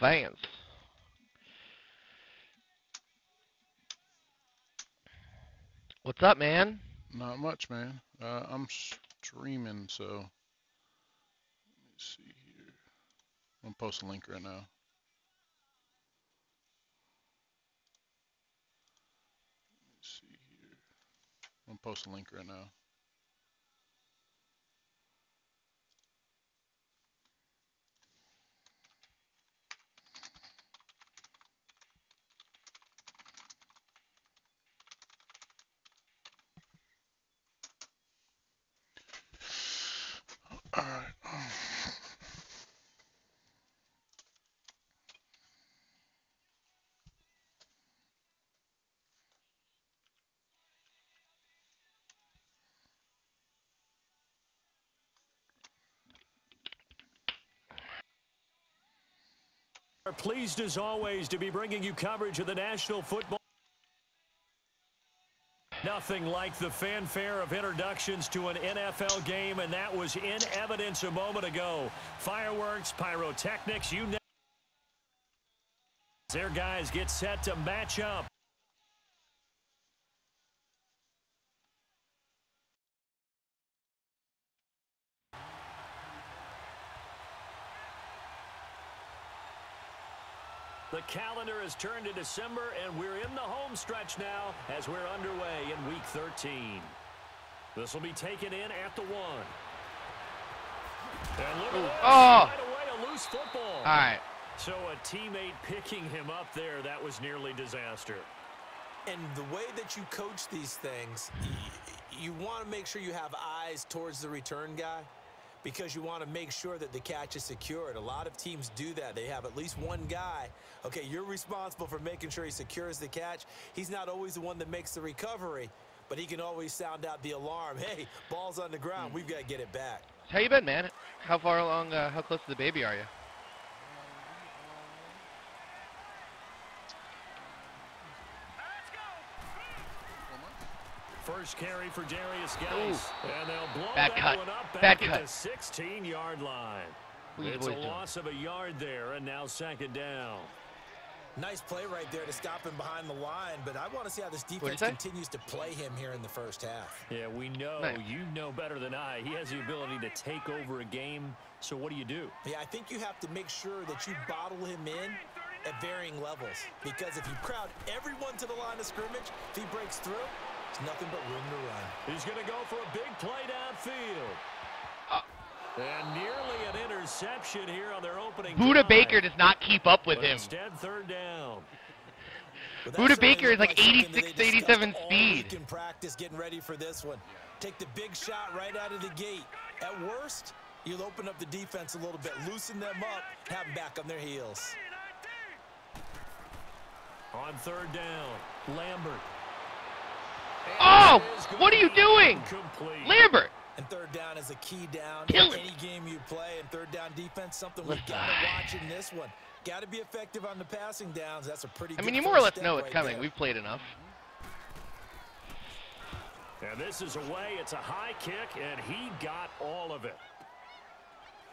fans. What's up, man? Not much, man. I'm streaming, so let me see here. I'm gonna post a link right now. Let me see here. I'm gonna post a link right now. All right. We're pleased as always to be bringing you coverage of the National Football. Nothing like the fanfare of introductions to an NFL game, and that was in evidence a moment ago. Fireworks, pyrotechnics, you know. Their guys get set to match up. The calendar has turned to December, and we're in the home stretch now as we're underway in Week 13. This will be taken in at the 1. And look at this, right away, a loose football. All right. So a teammate picking him up there, that was nearly disaster. And the way that you coach these things, you want to make sure you have eyes towards the return guy, because you want to make sure that the catch is secured. A lot of teams do that. They have at least one guy. Okay, you're responsible for making sure he secures the catch. He's not always the one that makes the recovery, but he can always sound out the alarm. Hey, ball's on the ground. We've got to get it back. How you been, man? How far along, how close to the baby are you? First carry for Darius Geis. And they'll blow Bad that cut. one up Bad back cut. at the 16-yard line. What It's a doing? loss of a yard there, and now second down. Nice play right there to stop him behind the line, but I want to see how this defense continues to play him here in the first half. Yeah, we know. Nice. You know better than I. He has the ability to take over a game, so what do you do? Yeah, I think you have to make sure that you bottle him in at varying levels, because if you crowd everyone to the line of scrimmage, if he breaks through, there's nothing but room to run. He's going to go for a big play downfield. And nearly an interception here on their opening Buda drive. Baker does not keep up with But him. instead, third down. Buda Baker is like 86 to 87 speed. In practice, getting ready for this one. Take the big shot right out of the gate. At worst, you'll open up the defense a little bit, loosen them up, have them back on their heels. On third down, Lambert. Oh, what are you doing? Complete. Lambert. And third down is a key down Kill in it. any game you play. And third down defense, something we've got to watch in this one. Got to be effective on the passing downs. That's a pretty good I mean, you more or less step know it's right coming. there. We've played enough. And this is away. It's a high kick, and he got all of it.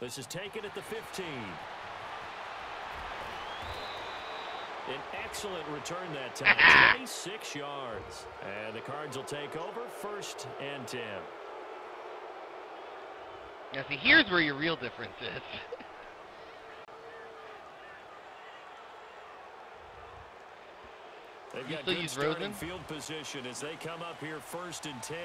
This is taken at the 15. An excellent return that time, 26 yards. And the Cards will take over, 1st and 10. Now, see, here's where your real difference is. They've You got still good use starting Rosen? field position as they come up here 1st and 10.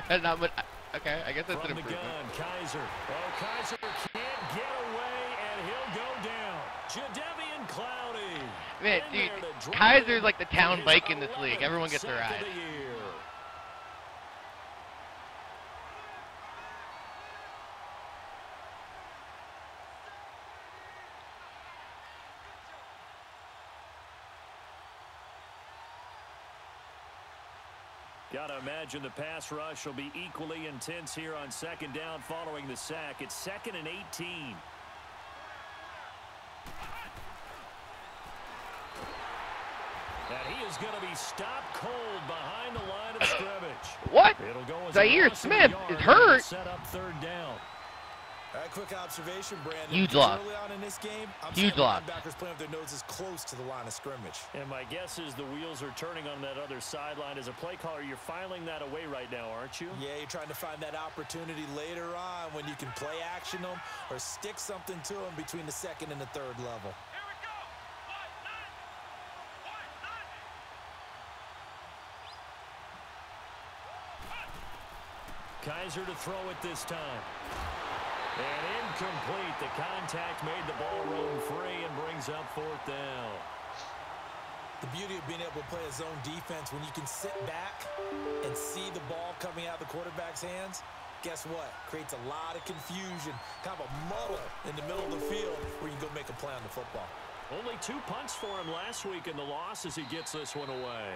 That's not much. Okay, I guess that's From an the improvement. gun, Kaiser. Oh, Kaiser can't get away, and he'll go down. Jadeveon Clowney. Man, in dude, there to drive Kaiser's him like the to town his bike in this league. 11th Everyone gets a sack ride. of the year. Gotta imagine the pass rush will be equally intense here on second down following the sack. It's 2nd and 18. And he is going to be stopped cold behind the line of scrimmage. What? It'll go as a Zaire loss of a Smith yard is and hurt. Set up third down. All right, quick observation, Brandon. Huge loss. Early on in this game, I'm Huge seeing loss. linebackers playing with their noses close to the line of scrimmage. And my guess is the wheels are turning on that other sideline. As a play caller, you're filing that away right now, aren't you? Yeah, you're trying to find that opportunity later on when you can play action them or stick something to them between the second and the third level. Kaiser to throw it this time. And incomplete. The contact made the ball roam free and brings up 4th down. The beauty of being able to play a zone defense when you can sit back and see the ball coming out of the quarterback's hands, guess what? Creates a lot of confusion, kind of a muddle in the middle of the field where you can go make a play on the football. Only 2 punts for him last week in the loss as he gets this one away.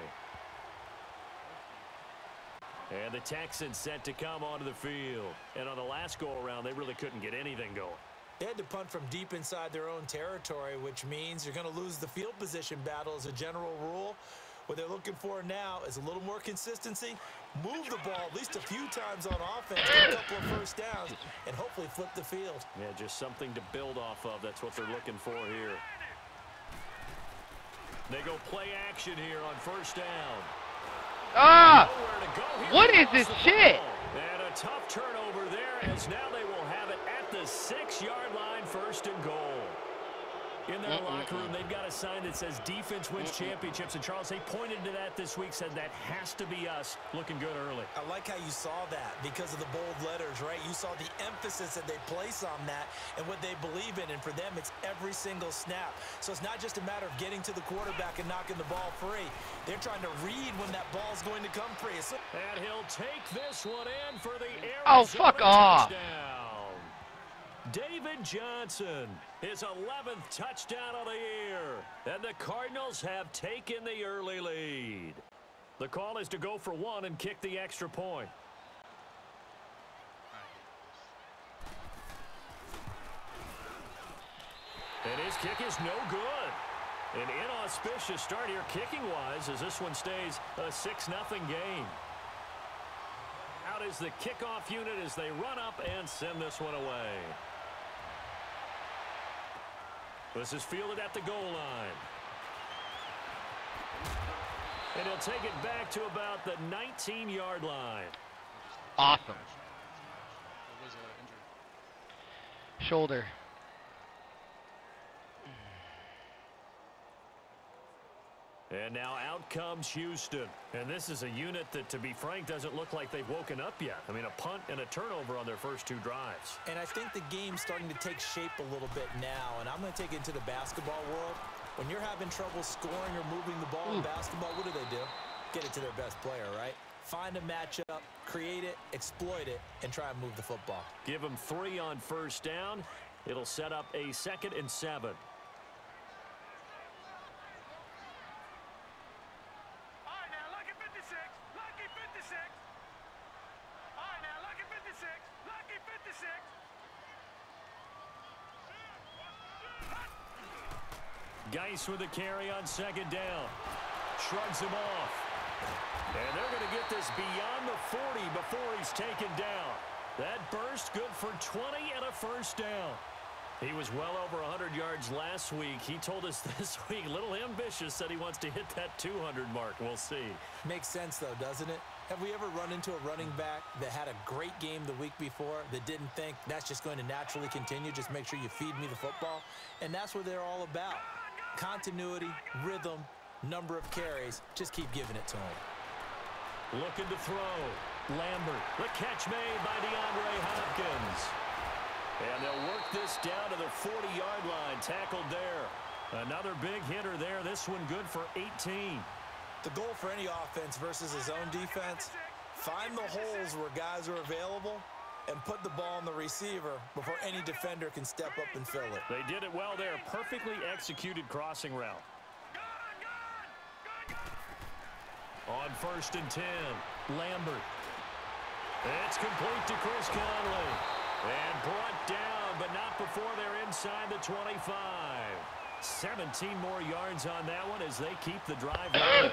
And the Texans set to come onto the field. And on the last go-around, they really couldn't get anything going. They had to punt from deep inside their own territory, which means you're going to lose the field position battle as a general rule. What they're looking for now is a little more consistency, move the ball at least a few times on offense, get a couple of first downs, and hopefully flip the field. Yeah, just something to build off of. That's what they're looking for here. They go play action here on 1st down. Ah! What is this shit? And a tough turnover there, as now they will have it at the 6-yard line, 1st and goal. In their locker room, they've got a sign that says defense wins championships. And Charles, they pointed to that this week, said that has to be us. Looking good early. I like how you saw that because of the bold letters, right? You saw the emphasis that they place on that and what they believe in. And for them, it's every single snap. So it's not just a matter of getting to the quarterback and knocking the ball free. They're trying to read when that ball's going to come free. And he'll take this one in for the Arizona Oh, fuck off. touchdown. David Johnson, his 11th touchdown of the year. And the Cardinals have taken the early lead. The call is to go for 1 and kick the extra point. And his kick is no good. An inauspicious start here kicking-wise as this one stays a 6-0 game. Out is the kickoff unit as they run up and send this one away. This is fielded at the goal line. And he'll take it back to about the 19-yard line. Awesome. Shoulder. And now out comes Houston. And this is a unit that, to be frank, doesn't look like they've woken up yet. I mean, a punt and a turnover on their first 2 drives. And I think the game's starting to take shape a little bit now. And I'm going to take it into the basketball world. When you're having trouble scoring or moving the ball in basketball, what do? Get it to their best player, right? Find a matchup, create it, exploit it, and try and move the football. Give them 3 on 1st down. It'll set up a 2nd and 7. Geis with the carry on 2nd down. Shrugs him off. And they're going to get this beyond the 40 before he's taken down. That burst good for 20 and a 1st down. He was well over 100 yards last week. He told us this week, a little ambitious, said he wants to hit that 200 mark. We'll see. Makes sense, though, doesn't it? Have we ever run into a running back that had a great game the week before that didn't think that's just going to naturally continue? Just make sure you feed me the football. And that's what they're all about. Continuity, rhythm, number of carries. Just keep giving it to him. Looking to throw. Lambert. The catch made by DeAndre Hopkins. And they'll work this down to the 40-yard line. Tackled there. Another big hitter there. This one good for 18. The goal for any offense versus his own defense, find the holes where guys are available and put the ball on the receiver before any defender can step up and fill it. They did it well there. Perfectly executed crossing route. On 1st and 10, Lambert. It's complete to Chris Conley. And brought down, but not before they're inside the 25. 17 more yards on that one as they keep the drive going.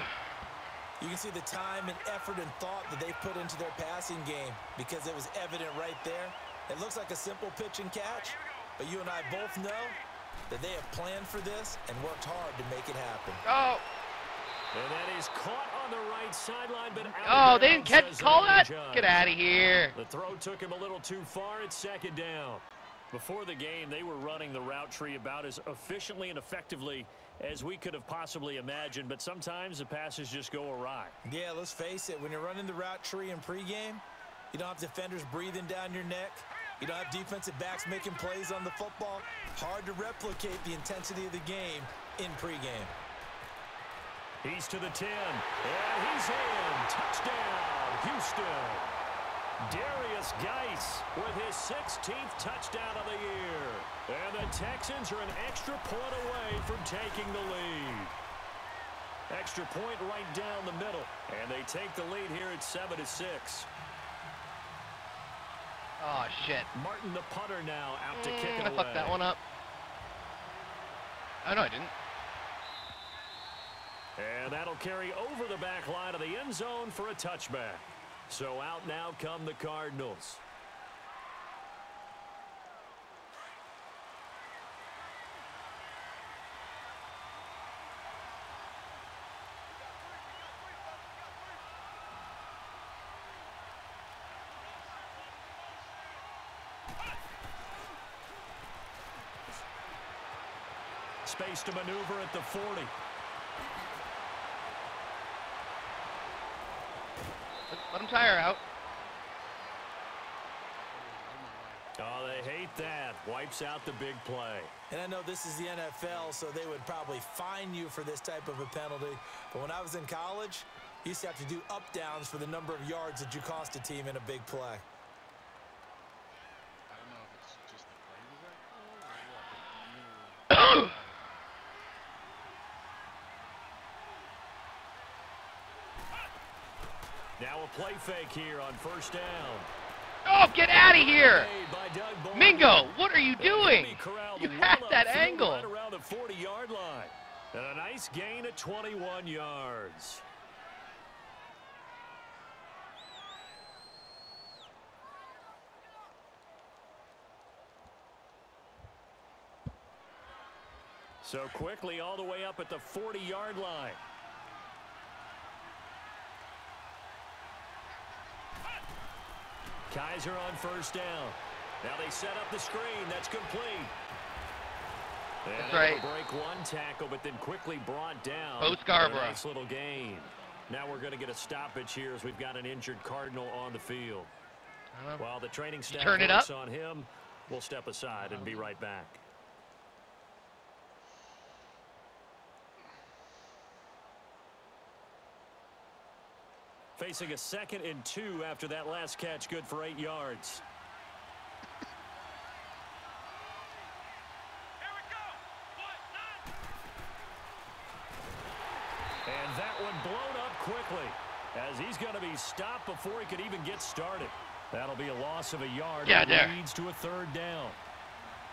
You can see the time and effort and thought that they put into their passing game because it was evident right there. It looks like a simple pitch and catch, but you and I both know that they have planned for this and worked hard to make it happen. Oh. And that is caught on the right sideline, but Oh, they didn't call that? Get out of here. The throw took him a little too far. It's second down. Before the game, they were running the route tree about as efficiently and effectively as we could have possibly imagined, but sometimes the passes just go awry. Yeah, let's face it. When you're running the route tree in pregame, you don't have defenders breathing down your neck. You don't have defensive backs making plays on the football. Hard to replicate the intensity of the game in pregame. He's to the 10, and he's in. Touchdown, Houston. Darius Geis with his 16th touchdown of the year. And the Texans are an extra point away from taking the lead. Extra point right down the middle. And they take the lead here at 7-6. Oh, shit. Martin, the punter, now out to kick it away. I fucked that one up. Oh, no, I didn't. And that'll carry over the back line of the end zone for a touchback. So out now come the Cardinals. Space to maneuver at the 40. Let him tire out. Oh, they hate that. Wipes out the big play. And I know this is the NFL, so they would probably fine you for this type of a penalty. But when I was in college, you used to have to do up-downs for the number of yards that you cost a team in a big play. I don't know if it's just the play was that cool or what. Now a play fake here on first down. Oh, get out of here! Mingo, what are you doing? You had that angle. Right around the 40-yard line. And a nice gain of 21 yards. So quickly all the way up at the 40-yard line. Kaiser on first down. Now they set up the screen. That's complete. That's right. Break one tackle, but then quickly brought down. Bo Scarborough. Nice little gain. Now we're going to get a stoppage here as we've got an injured Cardinal on the field. While the training staff works on him, we'll step aside and be right back. Facing a 2nd and 2 after that last catch, good for 8 yards. And that one blown up quickly as he's going to be stopped before he could even get started. That'll be a loss of a yard. Yeah, that leads to a 3rd down.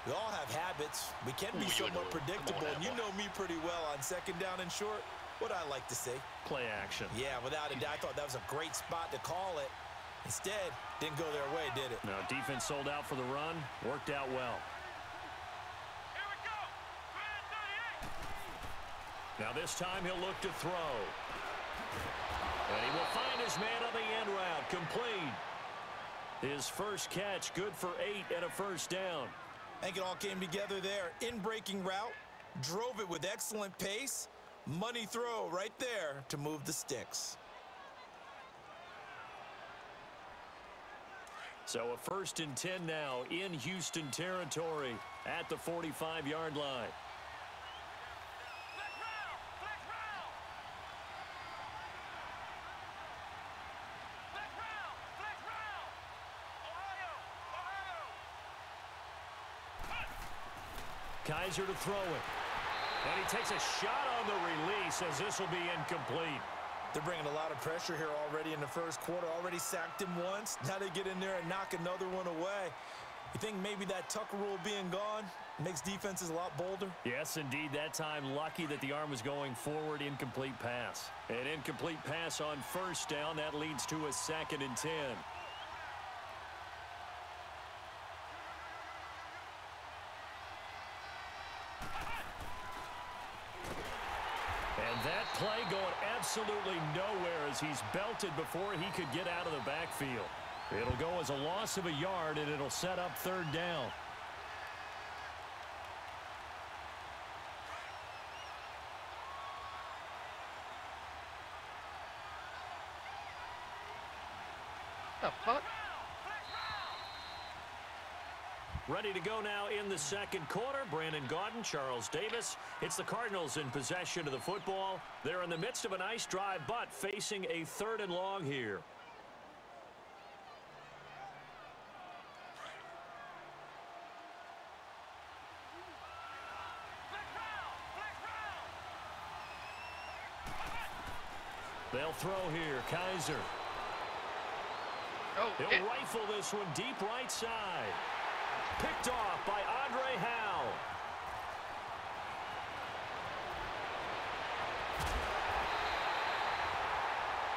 We all have habits. We can be somewhat predictable, and you know me pretty well on 2nd down and short. What I like to see. Play action. Yeah, without a doubt. I thought that was a great spot to call it. Instead, didn't go their way, did it? No, defense sold out for the run. Worked out well. Here we go. Now this time he'll look to throw. And he will find his man on the end route. Complete. His first catch, good for 8 and a 1st down. I think it all came together there. In-breaking route. Drove it with excellent pace. Money throw right there to move the sticks. So a 1st and 10 now in Houston territory at the 45-yard line. Kaiser to throw it. And he takes a shot on the release as this will be incomplete. They're bringing a lot of pressure here already in the 1st quarter. Already sacked him once. Now they get in there and knock another one away. You think maybe that Tucker rule being gone makes defenses a lot bolder? Yes, indeed. That time lucky that the arm was going forward. Incomplete pass. An incomplete pass on 1st down. That leads to a 2nd and 10. And that play going absolutely nowhere as he's belted before he could get out of the backfield. It'll go as a loss of a yard, and it'll set up third down. The fuck? Ready to go now in the second quarter. Brandon Gaudin, Charles Davis. It's the Cardinals in possession of the football. They're in the midst of a nice drive, but facing a 3rd and long here. They'll throw here. Kaiser. Oh, He'll rifle this one deep right side. Picked off by Andre Howe.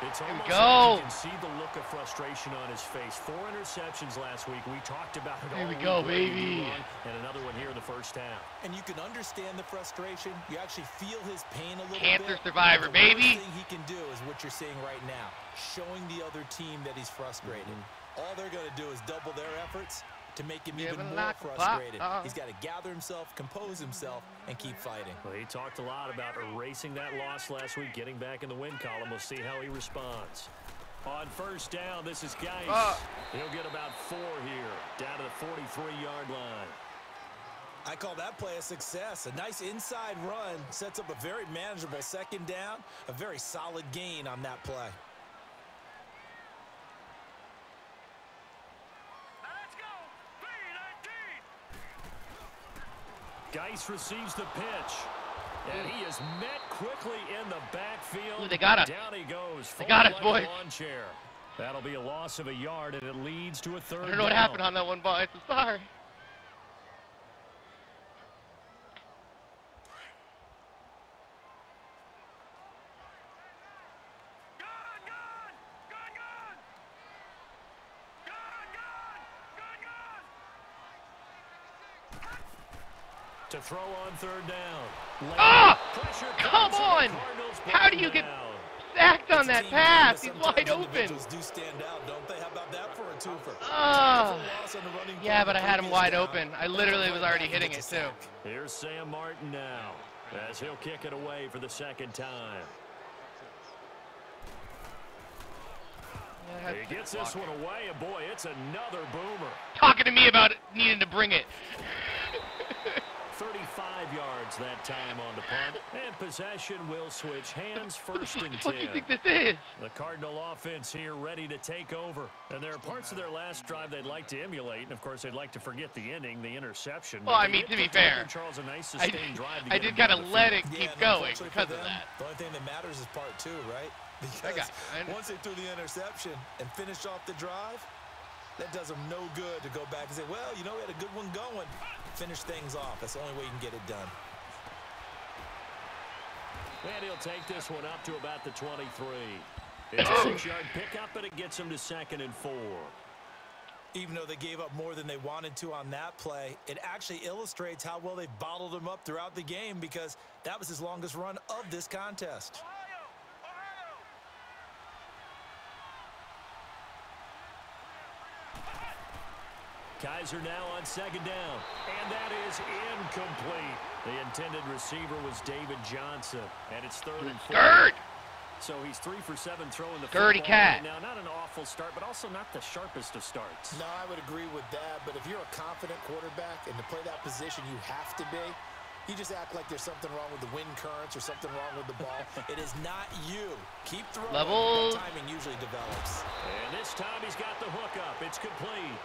It's almost like you can see the look of frustration on his face. 4 interceptions last week. We talked about it all. Here we go, baby. And another one here in the first half. And you can understand the frustration. You actually feel his pain a little bit. Cancer survivor, the baby. worst thing he can do is what you're seeing right now, showing the other team that he's frustrated. All they're going to do is double their efforts to make him even more frustrated. He's got to gather himself, compose himself, and keep fighting. Well, he talked a lot about erasing that loss last week, getting back in the win column. We'll see how he responds. On first down, this is Geis. He'll get about 4 here, down to the 43-yard line. I call that play a success. A nice inside run sets up a very manageable second down, a very solid gain on that play. Geis receives the pitch, and he is met quickly in the backfield. Ooh, they got us. Down he goes. They got us, Like boys. a lawn chair. That'll be a loss of a yard, and it leads to a 3rd down. I don't know what happened on that one, boys. I'm sorry. To throw on 3rd down. Oh! Come on! How do you get sacked on that pass? He's wide open. Do stand out, don't they? How about that for a twofer? Yeah, but I had him wide open. I literally was already hitting it, too. Here's Sam Martin now, as he'll kick it away for the 2nd time. He gets this one away, and boy, it's another boomer. Talking to me about needing to bring it. 35 yards that time on the punt, and possession will switch hands. 1st and 10. What do you think this is? The Cardinal offense here ready to take over, and there are parts of their last drive they'd like to emulate, and of course they'd like to forget the ending, the interception. Well, I mean, to be fair, Charles, a nice sustained drive to I get did him kind down of the let field. it keep going because of that. The only thing that matters is part 2, right? I got Because once they threw the interception and finished off the drive, that does them no good to go back and say, well, you know, we had a good one going. Finish things off. That's the only way you can get it done. And he'll take this one up to about the 23. It's a 6-yard pickup, but it gets him to 2nd and 4. Even though they gave up more than they wanted to on that play, it actually illustrates how well they've bottled him up throughout the game, because that was his longest run of this contest. Kaiser now on 2nd down, and that is incomplete. The intended receiver was David Johnson, and it's 3rd and 4. Gerd! So he's 3 for 7 throwing the Gertie football. cat. Now, not an awful start, but also not the sharpest of starts. No, I would agree with that, but if you're a confident quarterback and to play that position you have to be, you just act like there's something wrong with the wind currents or something wrong with the ball. It is not you. Keep throwing. Level. That timing usually develops. And this time he's got the hook up. It's complete.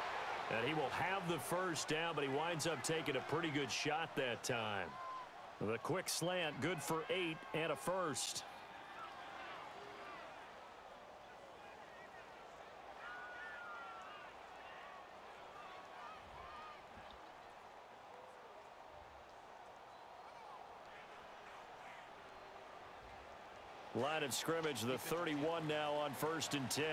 And he will have the 1st down, but he winds up taking a pretty good shot that time. The quick slant, good for 8 and a 1st. Line of scrimmage, the 31 now on 1st and 10.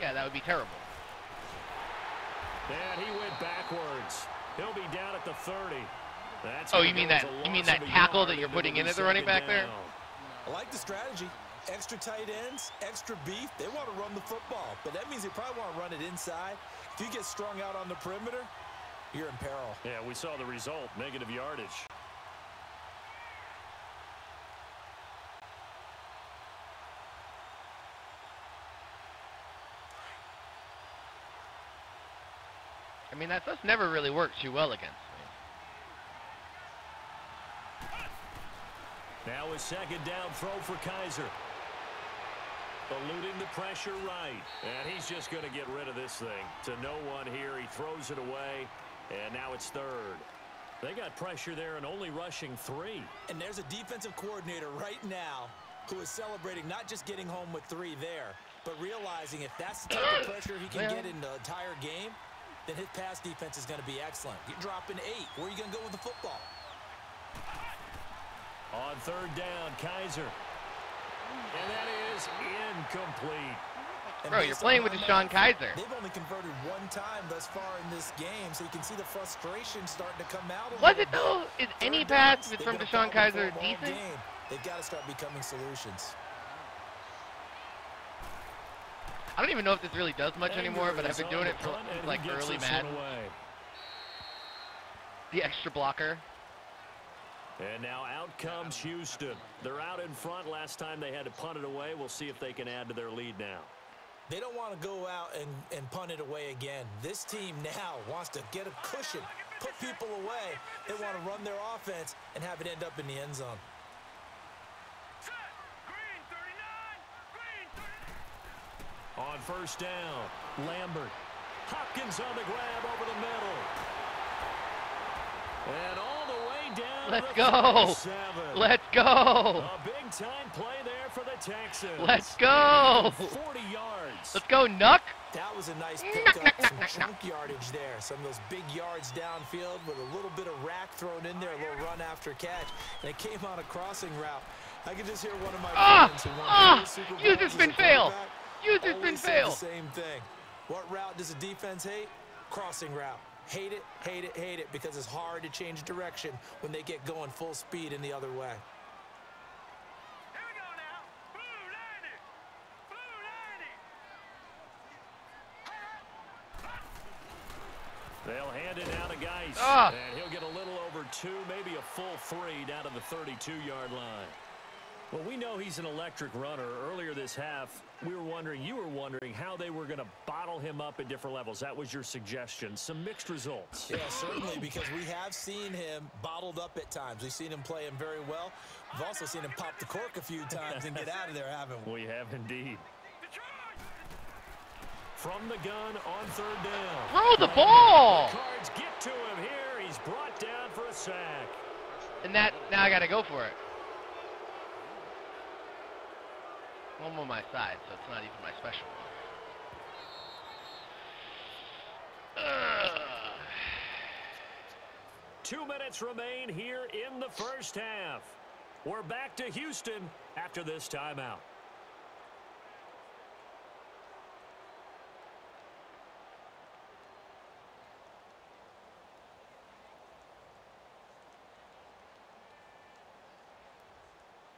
Yeah, that would be terrible. And he went backwards. He'll be down at the 30. That's Oh, you mean that tackle that you're putting in at the running back there? I like the strategy. Extra tight ends, extra beef. They want to run the football, but that means they probably want to run it inside. If you get strung out on the perimeter, you're in peril. Yeah, we saw the result, negative yardage. I mean, that's never really worked too well against. Now a second down throw for Kaiser. Eluding the pressure right. And he's just going to get rid of this thing. To no one here. He throws it away. And now it's third. They got pressure there and only rushing 3. And there's a defensive coordinator right now who is celebrating not just getting home with 3 there, but realizing if that's the type of pressure he can get in the entire game, then his pass defense is going to be excellent. You're dropping 8. Where are you going to go with the football? On third down, Kaiser. And that is incomplete. Bro, you're playing with Deshaun Kaiser. They've only converted 1 time thus far in this game, so you can see the frustration starting to come out. Was it though? Is any pass from Deshaun Kaiser decent? They've got to start becoming solutions. I don't even know if this really does much anymore, but I've been doing it for like early Madden. The extra blocker. And now out comes Houston. They're out in front. Last time they had to punt it away. We'll see if they can add to their lead now. They don't want to go out and punt it away again. This team now wants to get a cushion, put people away. They want to run their offense and have it end up in the end zone. On first down, Lambert. Hopkins on the grab over the middle. And all the way down. Let's go. 37. Let's go. A big-time play there for the Texans. Let's go. 40 yards. Let's go, Nuck. That was a nice pickup, some chunk yardage there. Some of those big yards downfield with a little bit of rack thrown in there, a little run after catch. And it came on a crossing route. I can just hear one of my friends who won Super Bowls User spin fail. User spin always say fail. the same thing. What route does the defense hate? Crossing route. Hate it, hate it, hate it, because it's hard to change direction when they get going full speed in the other way. Here we go now. Blue 90. Blue 90. They'll hand it down to Geis. Ah. And he'll get a little over 2, maybe a full 3 down to the 32-yard line. Well, we know he's an electric runner. Earlier this half, you were wondering how they were going to bottle him up at different levels. That was your suggestion. Some mixed results. Yeah, certainly, because we have seen him bottled up at times. We've seen him play him very well. We've also seen him pop the cork a few times and get out of there, haven't we? We have indeed. From the gun on third down. Throw the ball. The Cards get to him here. He's brought down for a sack. And now I got to go for it. I'm on my side, so it's not even my special one. 2 minutes remain here in the first half. We're back to Houston after this timeout.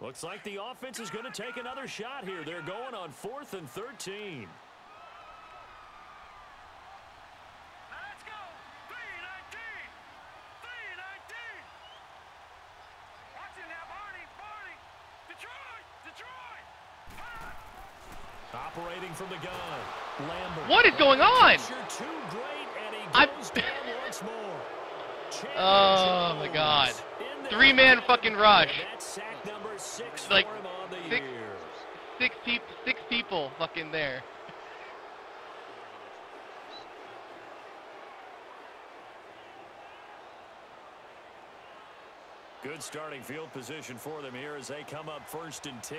Looks like the offense is going to take another shot here. They're going on 4th and 13. Let's go. 319. 319. Watch it now, Barney. Barney. Detroit. Operating from the gun. Lambert. What is going on? Too great, and he goes down once more. Oh my God. 3-man fucking rush. That's sack number 6 Like for him on the year. six people fucking there. Good starting field position for them here as they come up 1st and 10.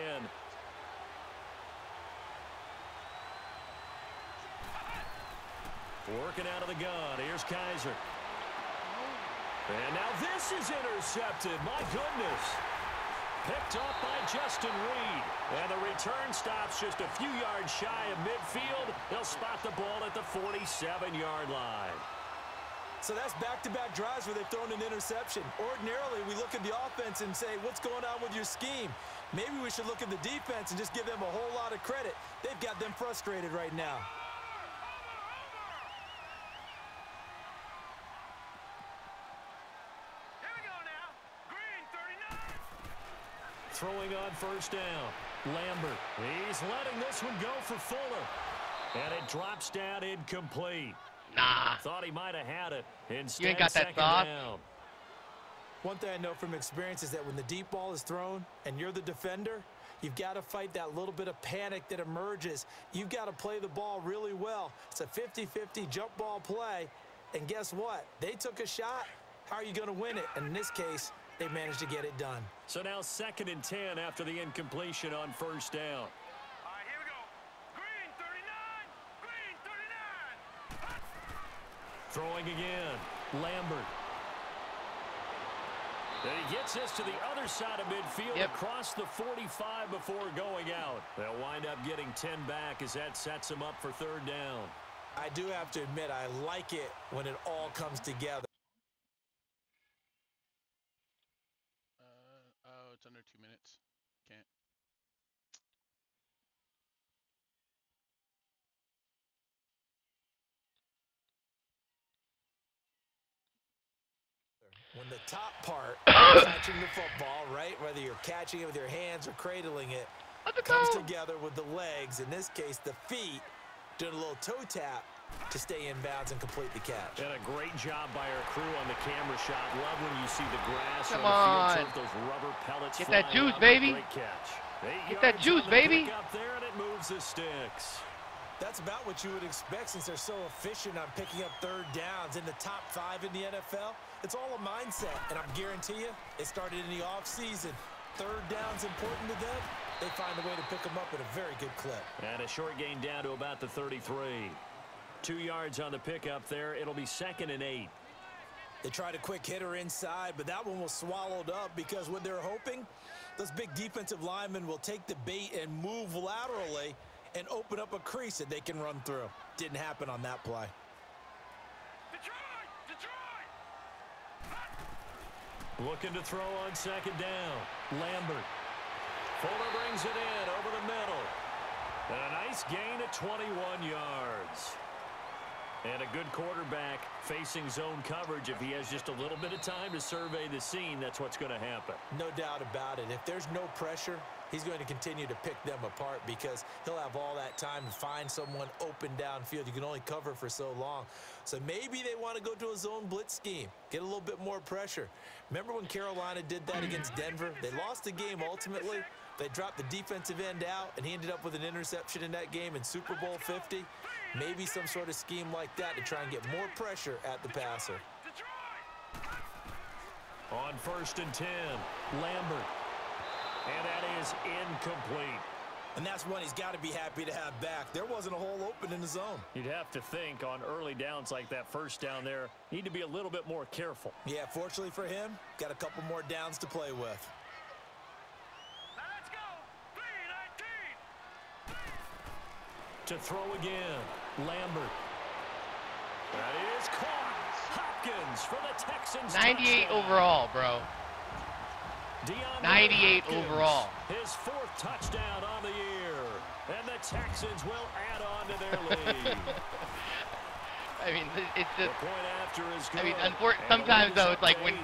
Working out of the gun. Here's Kaiser. And now this is intercepted. My goodness. Picked up by Justin Reed. And the return stops just a few yards shy of midfield. They'll spot the ball at the 47-yard line. So that's back-to-back drives where they've thrown an interception. Ordinarily, we look at the offense and say, what's going on with your scheme? Maybe we should look at the defense and just give them a whole lot of credit. They've got them frustrated right now. Throwing on first down. Lambert. He's letting this one go for Fuller. And it drops down incomplete. Nah. Thought he might have had it. Instead, You ain't got that second sauce. down. One thing I know from experience is that when the deep ball is thrown and you're the defender, you've got to fight that little bit of panic that emerges. You've got to play the ball really well. It's a 50-50 jump ball play. And guess what? They took a shot. How are you going to win it? And in this case, they managed to get it done. So now 2nd and 10 after the incompletion on first down. All right, here we go. Green 39. Green 39. Throwing again. Lambert. And he gets this to the other side of midfield, across the 45 before going out. They'll wind up getting 10 back as that sets them up for 3rd down. I do have to admit, I like it when it all comes together. It's under 2 minutes. Can't. When the top part, catching the football, right, whether you're catching it with your hands or cradling it, comes together with the legs, in this case the feet, doing a little toe tap to stay in bounds and complete the catch. And a great job by our crew on the camera shot. Love when you see the grass Come on on. the field, those rubber pellets. Get that juice, out. baby. Great catch. Get that juice, baby. Up there, and it moves the sticks. That's about what you would expect since they're so efficient on picking up 3rd downs in the top 5 in the NFL. It's all a mindset, and I guarantee you, it started in the offseason. 3rd down's important to them. They find a way to pick them up at a very good clip. And a short gain down to about the 33. 2 yards on the pickup there. It'll be 2nd and 8. They tried a quick hitter inside, but that one was swallowed up because what they're hoping, those big defensive linemen will take the bait and move laterally and open up a crease that they can run through. Didn't happen on that play. Detroit! Looking to throw on 2nd down. Lambert. Fuller brings it in over the middle. And a nice gain of 21 yards. And a good quarterback facing zone coverage. If he has just a little bit of time to survey the scene, that's what's going to happen. No doubt about it. If there's no pressure, he's going to continue to pick them apart because he'll have all that time to find someone open downfield. You can only cover for so long. So maybe they want to go to a zone blitz scheme, get a little bit more pressure. Remember when Carolina did that against Denver? They lost the game ultimately. They dropped the defensive end out, and he ended up with an interception in that game in Super Bowl 50. Maybe some sort of scheme like that to try and get more pressure at the passer. On 1st and 10, Lambert. And that is incomplete. And that's one he's got to be happy to have back. There wasn't a hole open in the zone. You'd have to think on early downs like that first down there, need to be a little bit more careful. Yeah, fortunately for him, got a couple more downs to play with. Let's go. 3-19. To throw again, Lambert. That is caught. Hopkins for the Texans. 98 touchdown. overall, bro. 98 Hopkins, overall. His 4th touchdown on the year. And the Texans will add on to their lead. I mean, it's The just, point after is good. I mean, And sometimes, the lead is though, up it's like to when, 8.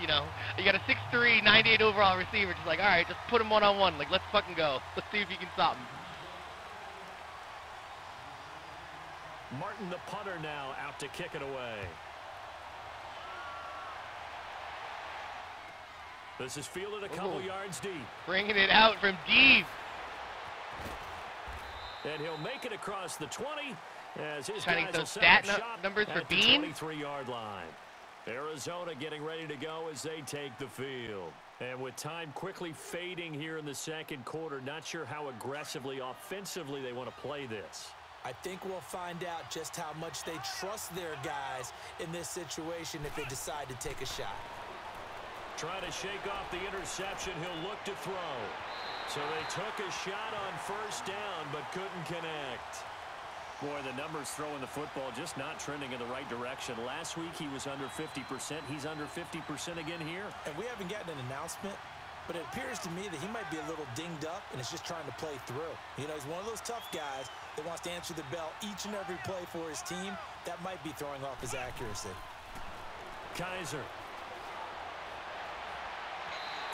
you know, you got a 6'3", 98 overall receiver, just like, all right, just put him one-on-one. Like, let's fucking go. Let's see if you can stop him. Martin, the punter, now out to kick it away. This is fielded a couple yards deep. Bringing it out from deep. And he'll make it across the 20 as his Trying to guys get will those set stat up shop numbers for at the Bean. 23-yard line. Arizona getting ready to go as they take the field. And with time quickly fading here in the 2nd quarter, not sure how aggressively, offensively they want to play this. I think we'll find out just how much they trust their guys in this situation if they decide to take a shot. Trying to shake off the interception. He'll look to throw. So they took a shot on first down, but couldn't connect. Boy, the numbers throwing the football just not trending in the right direction. Last week he was under 50%. He's under 50% again here. And we haven't gotten an announcement, but it appears to me that he might be a little dinged up and is just trying to play through. You know, he's one of those tough guys that wants to answer the bell each and every play for his team. That might be throwing off his accuracy. Kaiser.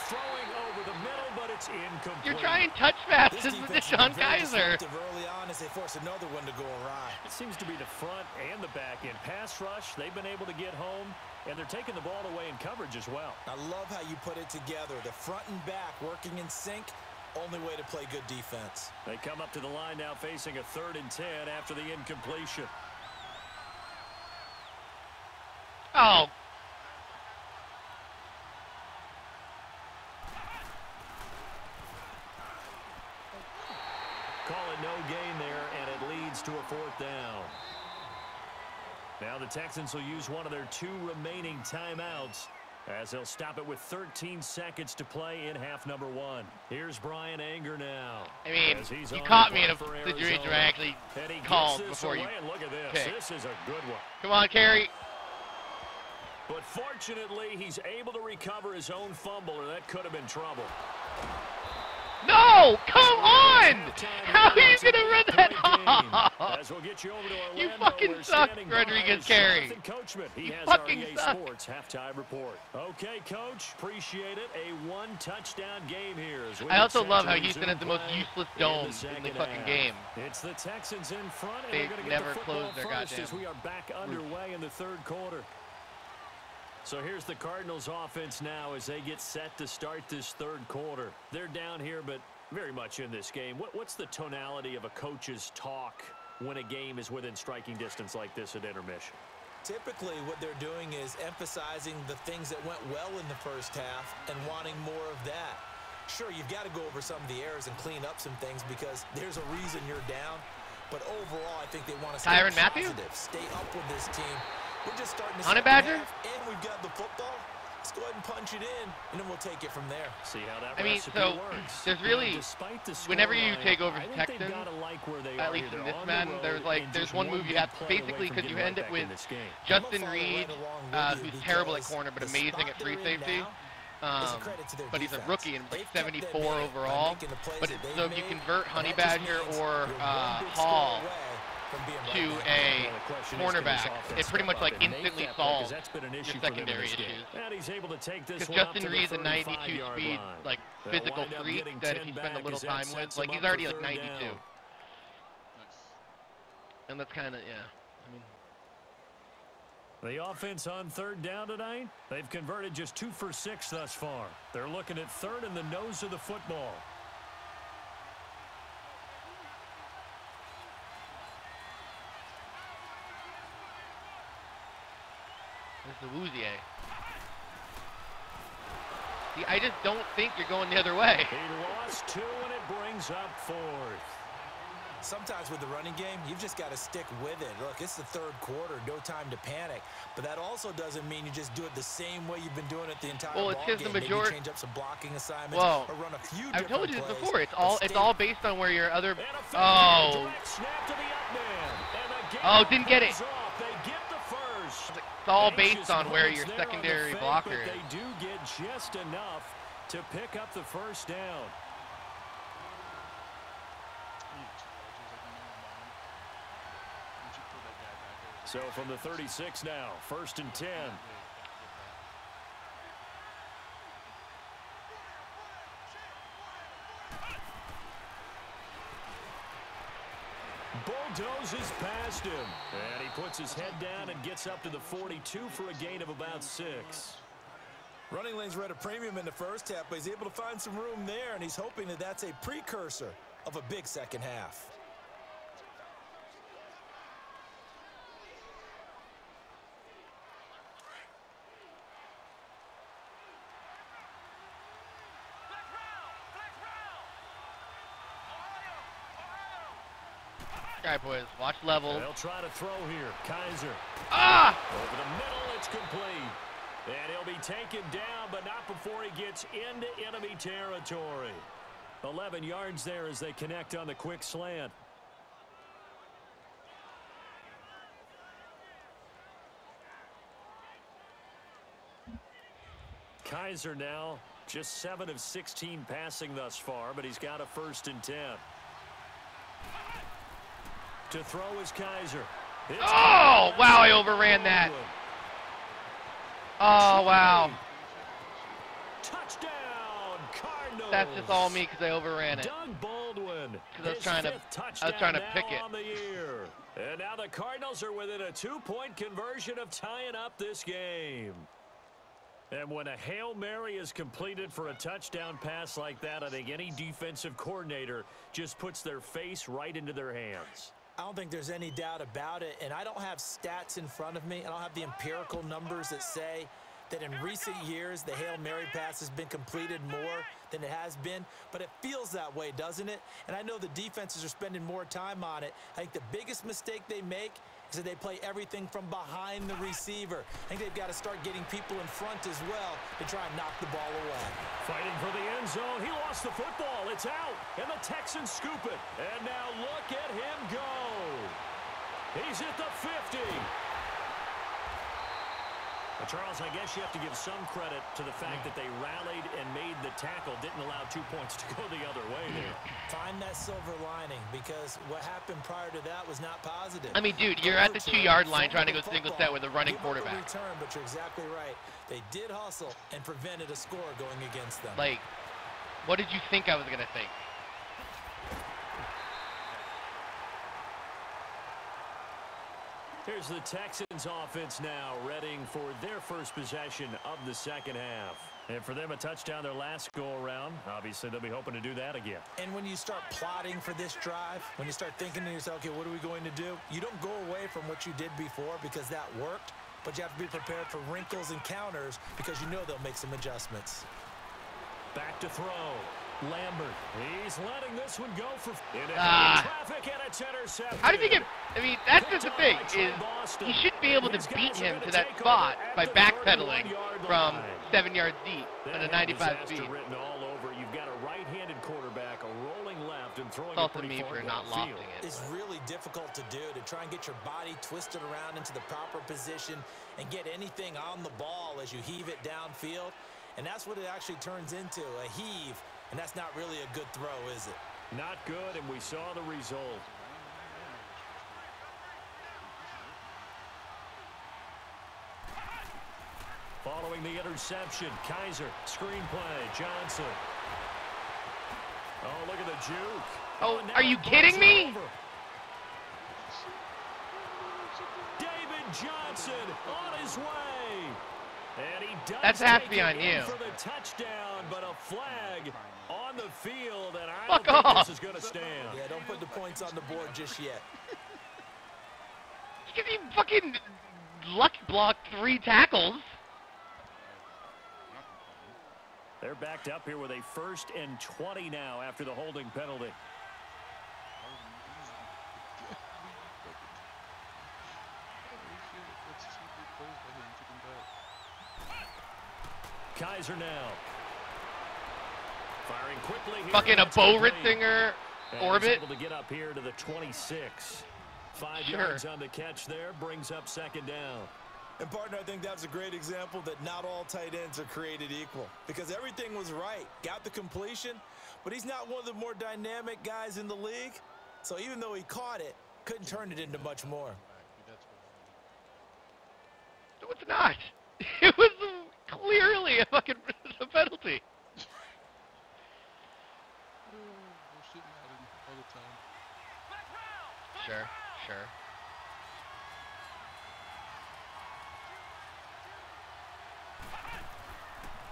Throwing over the middle, but it's incomplete. You're trying touch passes with Deshaun Kaiser. Early on as they force another one to go awry. It seems to be the front and the back end. Pass rush, they've been able to get home, and they're taking the ball away in coverage as well. I love how you put it together. The front and back working in sync. Only way to play good defense. They come up to the line now facing a 3rd and 10 after the incompletion. Oh. Call it no gain there, and it leads to a 4th down. Now the Texans will use one of their 2 remaining timeouts as they'll stop it with 13 seconds to play in half number 1. Here's Brian Anger now. I mean, you caught me in a situation where I actually called before you look at this. picked. This is a good one. Come on, Kerry. But fortunately, he's able to recover his own fumble, or that could have been trouble. No! Come on! How are you going to run that off? As we'll get you over to Orlando, You fucking suck, Rodriguez Carey. He You has fucking REA suck. Sports halftime report. Okay, Coach, appreciate it. A 1-touchdown game here. I also love how Houston has the most useless dome in the fucking half. game. It's the Texans in front, and They they're going to never get the football close their first goddamn as we are back underway in the 3rd quarter. So here's the Cardinals offense now as they get set to start this 3rd quarter. They're down here, but very much in this game. What's the tonality of a coach's talk when a game is within striking distance like this at intermission? Typically, what they're doing is emphasizing the things that went well in the first half and wanting more of that. Sure, you've got to go over some of the errors and clean up some things because there's a reason you're down. But overall, I think they want to stay positive, stay up with this team. We're just starting to Honey Badger? and we've got the football. Let's go ahead and punch it in, and then we'll take it from there. See how that I mean, so works. there's really, whenever you take over the Texans, at least in this Madden, there's one move you have to, basically, because you end it with Justin Reed, who's terrible at corner but amazing at free safety. But he's a rookie and like 74 overall. But so if you convert Honey Badger or Hall to a cornerback, it pretty much like instantly solves your secondary issues. Because Justin Reed's a 92 speed, like physical freak that if you spend a little time with, like he's already like 92. And that's kind of, yeah. I mean, the offense on 3rd down tonight, they've converted just 2 for 6 thus far. They're looking at 3rd in the nose of the football. There's the Wouzier. See, I just don't think you're going the other way. He lost 2, and it brings up 4th. Sometimes with the running game, you've just got to stick with it. Look, it's the 3rd quarter, no time to panic. But that also doesn't mean you just do it the same way you've been doing it the entire ball game. Well, it's because the majority. Maybe change up some blocking assignments Whoa. or run a few I've told you this plays, before. It's all based on where your other. Oh, didn't get it. It's all based on where your secondary blocker is. They do get just enough to pick up the first down. So from the 36 now, 1st and 10. Bulldozes past him. And he puts his head down and gets up to the 42 for a gain of about 6. Running lanes were at a premium in the first half, but he's able to find some room there, and he's hoping that that's a precursor of a big second half. All right, boys, watch level. They'll try to throw here. Kaiser. Ah! Over the middle, it's complete. And he'll be taken down, but not before he gets into enemy territory. 11 yards there as they connect on the quick slant. Kaiser now just 7 of 16 passing thus far, but he's got a 1st and 10. To throw is Kaiser. Oh, wow, I overran that. Oh, wow. Touchdown, Cardinals. That's just all me because I overran it. Doug Baldwin. Because I was trying to pick it. On the year. And now the Cardinals are within a 2-point conversion of tying up this game. And when a Hail Mary is completed for a touchdown pass like that, I think any defensive coordinator just puts their face right into their hands. I don't think there's any doubt about it, and I don't have stats in front of me. I don't have the empirical numbers that say that in recent years the Hail Mary pass has been completed more than it has been, but it feels that way, doesn't it? And I know the defenses are spending more time on it. I think the biggest mistake they make is that they play everything from behind the receiver. I think they've got to start getting people in front as well to try and knock the ball away. Fighting for the end zone. He lost the football. It's out, and the Texans scoop it. And now look at him go. He's at the 50. Well, Charles, I guess you have to give some credit to the fact that they rallied and made the tackle, didn't allow 2 points to go the other way there. Find that silver lining, because what happened prior to that was not positive. I mean, dude, you're at the 2-yard line trying to go single set with a running quarterback. Return, but you're exactly right. They did hustle and prevented a score going against them. Like, what did you think I was going to think? Here's the Texans offense now, readying for their first possession of the second half. And for them, a touchdown their last go-around. Obviously, they'll be hoping to do that again. And when you start plotting for this drive, when you start thinking to yourself, okay, what are we going to do? You don't go away from what you did before because that worked, but you have to be prepared for wrinkles and counters because you know they'll make some adjustments. Back to throw. Lambert. He's letting this one go for traffic, and it's intercepted. How did he get? I mean, that's just the thing, is he should be able to beat him to that spot by backpedaling from 7 yards deep at a 95 speed. Written all over. You've got a right-handed quarterback, a rolling left, and throwing it's also me for not lofting it. It's really difficult to do, to try and get your body twisted around into the proper position and get anything on the ball as you heave it downfield. And that's what it actually turns into, a heave. And that's not really a good throw, is it? Not good, and we saw the result. Following the interception, Kaiser, screenplay, Johnson. Oh, look at the juke. Oh, are you kidding me? David Johnson on his way. And he does. That's has to be on you. For the touchdown, but a flag on the field, and I Fuck don't think off. this is going to stand. Yeah, don't put the points on the board just yet. Because he fucking luck blocked 3 tackles. They're backed up here with a 1st and 20 now after the holding penalty. Kaiser now. Firing quickly here. Fucking a Bo Ritzinger orbit. Able to get up here to the 26. 5 Sure. yards on the catch there, brings up 2nd down. And, partner, I think that's a great example that not all tight ends are created equal, because everything was right. Got the completion, but he's not one of the more dynamic guys in the league. So even though he caught it, couldn't turn it into much more. No, it's not. It was clearly a fucking a penalty. Sure, sure.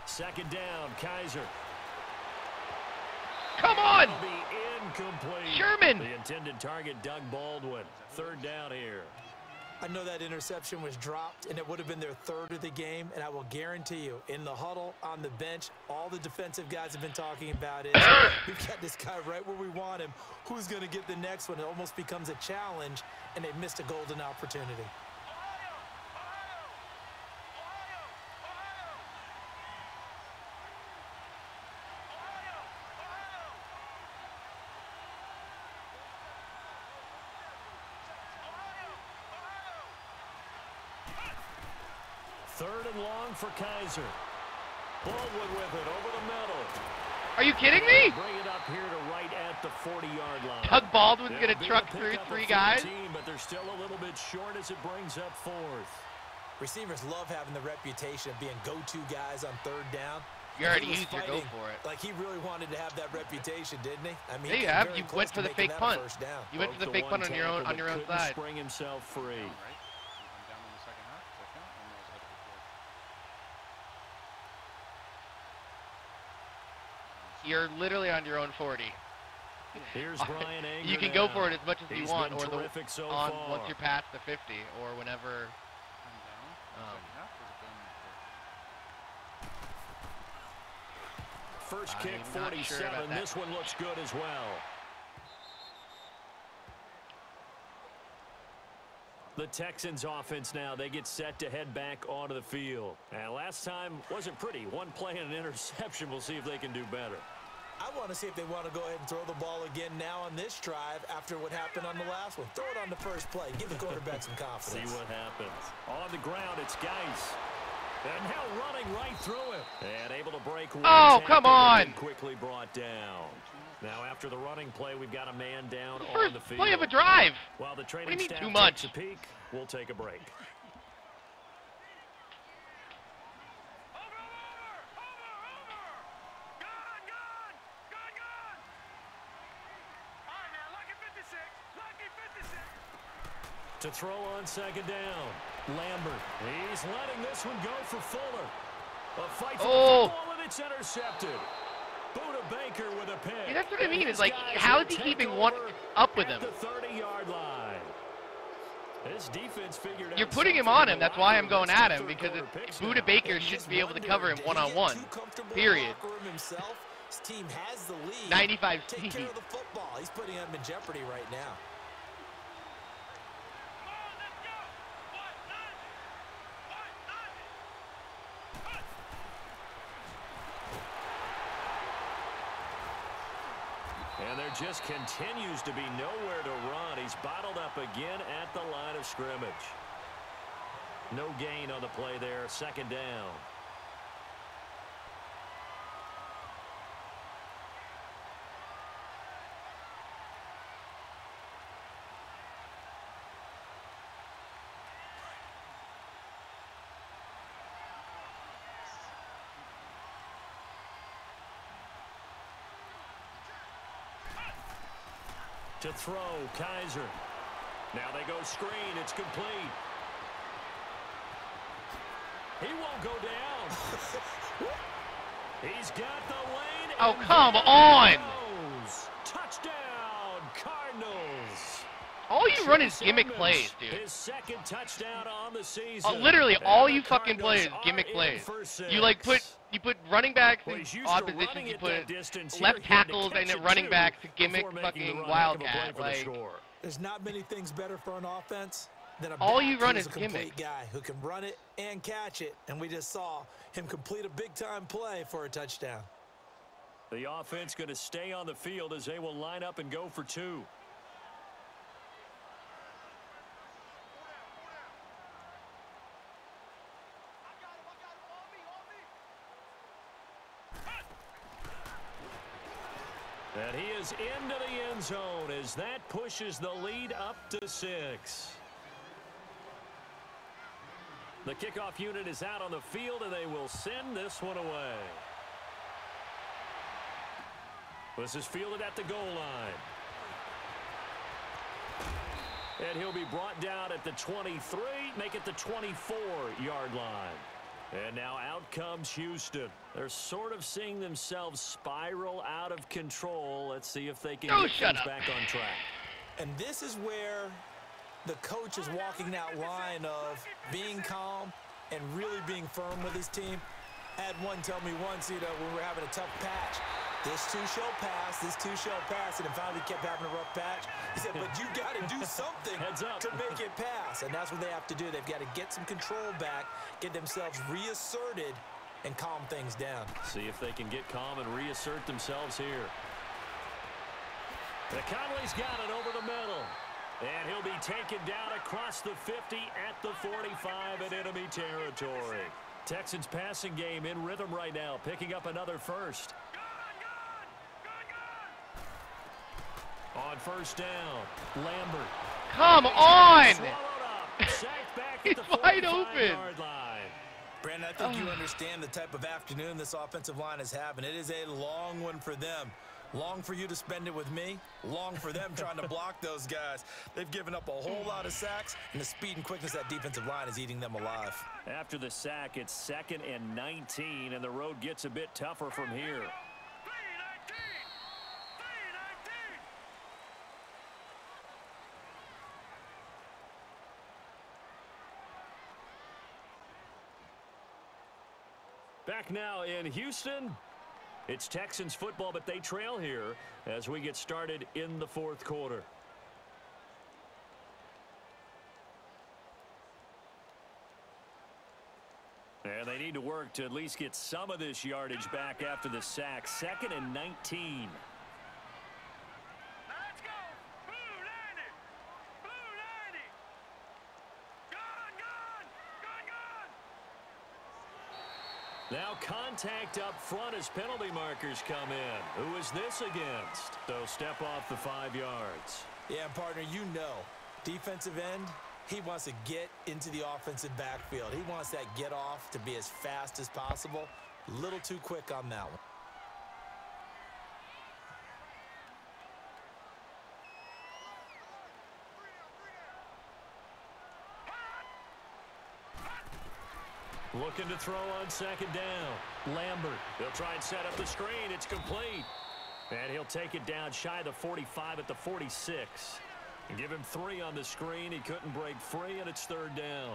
Second down, Kaiser. Come on! It'll be incomplete. Sherman! The intended target, Doug Baldwin. 3rd down here. I know that interception was dropped, and it would have been their 3rd of the game, and I will guarantee you, in the huddle, on the bench, all the defensive guys have been talking about it. We've got this guy right where we want him. Who's going to get the next one? It almost becomes a challenge, and they missed a golden opportunity. 3rd and long for Kaiser. Baldwin with it over the middle. Are you kidding me? Bring it up here to right at the 40-yard line. Doug Baldwin's going to truck through 3 guys. But they're still a little bit short as it brings up 4th. Receivers love having the reputation of being go-to guys on 3rd down. You already used your go for it. Like he really wanted to have that reputation, didn't he? I mean, yeah, you went for the fake punt. You went for the fake punt on your own side. Bring himself free. You're literally on your own 40. Here's Brian Anger. You can go for it as much as you want, or once you're past the 50, or whenever. First kick, 47. Sure this one looks good as well. The Texans offense now, they get set to head back onto the field. And last time wasn't pretty. 1 play and an interception. We'll see if they can do better. I want to see if they want to go ahead and throw the ball again now on this drive after what happened on the last one. Throw it on the first play. Give the quarterback some confidence. See what happens. On the ground, it's Geis. And now running right through it. And able to break. Oh, come on. Quickly brought down. Now after the running play, we've got a man down the on the field. Play of a drive. While the training staff too much. takes a peek, we'll take a break. To throw on 2nd down. Lambert. He's letting this one go for Fuller. A fight for the football, and it's intercepted. Buda Baker with a pick. Yeah, that's what I mean. It's like, how is he keeping one up with him? The 30-yard line. This defense figured out. You're putting him on him. That's why I'm going at him, because Buda Baker shouldn't be able to cover him one-on-one. Period. His team has the lead. 95 Take care of the football. He's putting him in jeopardy right now. And there just continues to be nowhere to run. He's bottled up again at the line of scrimmage. No gain on the play there. 2nd down. To throw, Kaiser. Now they go screen. It's complete. He won't go down. He's got the lane. Oh, come on. Touchdown, Cardinals. All you run is gimmick plays, dude. His 2nd touchdown on the season. Literally, all you fucking play is gimmick plays. You like put running backs in odd positions. You put left tackles and then running backs to gimmick fucking wildcat. Like, there's not many things better for an offense than a all you run is complete gimmick guy who can run it and catch it, and we just saw him complete a big-time play for a touchdown. The offense going to stay on the field as they will line up and go for 2. And he is into the end zone as that pushes the lead up to 6. The kickoff unit is out on the field, and they will send this one away. This is fielded at the goal line. And he'll be brought down at the 23, make it the 24-yard line. And now out comes Houston. They're sort of seeing themselves spiral out of control. Let's see if they can get things back on track. And this is where the coach is walking that line of being calm and really being firm with his team. I had one tell me once, when we were having a tough patch, this too shall pass, this too shall pass, and then finally kept having a rough patch. He said, but you got to do something to make it pass, and that's what they have to do. They've got to get some control back, get themselves reasserted, and calm things down. See if they can get calm and reassert themselves here. The Conley's got it over the middle. And he'll be taken down across the 50 at the 45 in enemy territory. Texans passing game in rhythm right now, picking up another first. On first down, Lambert. Come on! He's wide open. Brandon, I think you understand the type of afternoon this offensive line is having. It is a long one for them. Long for you to spend it with me. Long for them trying to block those guys. They've given up a whole lot of sacks, and the speed and quickness of that defensive line is eating them alive. After the sack, it's 2nd and 19, and the road gets a bit tougher from here. Back now in Houston, it's Texans football, but they trail here as we get started in the 4th quarter. And they need to work to at least get some of this yardage back after the sack. 2nd and 19. Now contact up front as penalty markers come in. Who is this against? So step off the 5 yards. Yeah, partner, you know, defensive end, he wants to get into the offensive backfield. He wants that get off to be as fast as possible. A little too quick on that one. Looking to throw on 2nd down. Lambert. He'll try and set up the screen. It's complete. And he'll take it down shy of the 45 at the 46. And give him 3 on the screen. He couldn't break free, and it's 3rd down.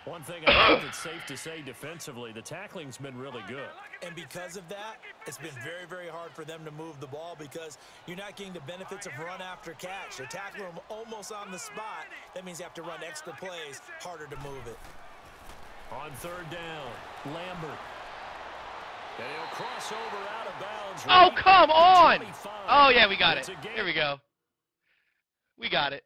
One thing I think it's safe to say defensively, the tackling's been really good. And because of that, it's been very, very hard for them to move the ball because you're not getting the benefits of run after catch. They're tackling them almost on the spot. That means you have to run extra plays, harder to move it. On 3rd down, Lambert. And he'll cross over out of bounds. Oh, come on! 25. Oh, yeah, we got it. Here we go. We got it.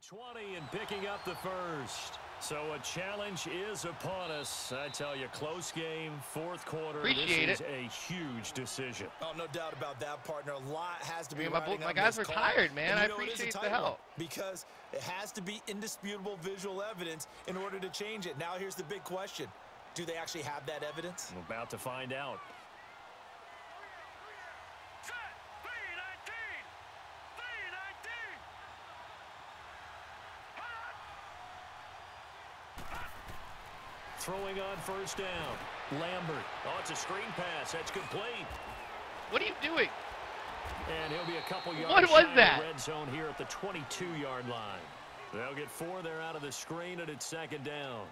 20 and picking up the first. So a challenge is upon us. I tell you, close game, 4th quarter. Appreciate this is it. a huge decision. Oh, no doubt about that, partner. A lot has to be My guys were tired, man. I appreciate the help. Because it has to be indisputable visual evidence in order to change it. Now here's the big question. Do they actually have that evidence? We're about to find out. Throwing on 1st down. Lambert. Oh, it's a screen pass. That's complete. What are you doing? And he'll be a couple yards What was shy of that? the red zone here at the 22-yard line. They'll get 4 there out of the screen, and it's 2nd down.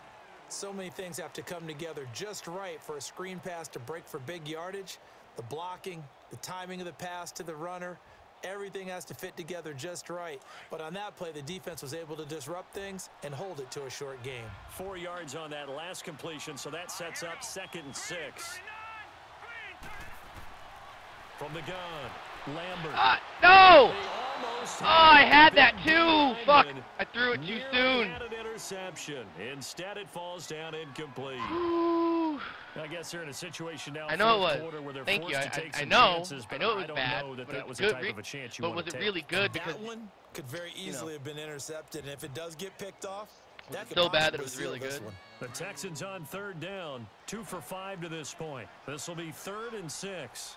So many things have to come together just right for a screen pass to break for big yardage. The blocking, the timing of the pass to the runner, everything has to fit together just right. But on that play, the defense was able to disrupt things and hold it to a short game. 4 yards on that last completion, so that sets up 2nd and 6. From the gun, Lambert. No! Oh, I had that too. Fuck. I threw it too soon. Had an interception. Instead, it falls down incomplete. Ooh. I guess they're in a situation now. I know it was. Where they're Thank you. forced to take I some know. chances, I know it was I don't bad. know that But that it was was the good. type of a chance you But want was to it take. really good? Because that one could very easily have been intercepted, and if it does get picked off, that could so bad that it possibly was really seal this good. one. The Texans on 3rd down, 2 for 5 to this point. This will be 3rd and 6.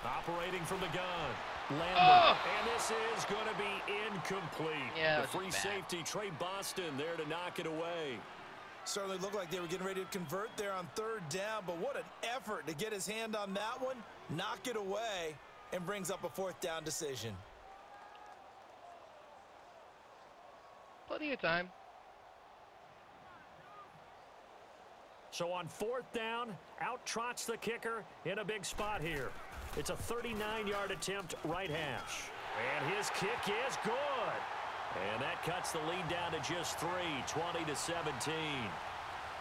Operating from the gun, Lambert, and this is going to be incomplete. Yeah, the free safety, Trey Boston, there to knock it away. Certainly looked like they were getting ready to convert there on 3rd down, but what an effort to get his hand on that one, knock it away, and brings up a 4th down decision. Plenty of time. So on 4th down, out trots the kicker in a big spot here. It's a 39-yard attempt, right hash. And his kick is good. And that cuts the lead down to just 3, 20-17.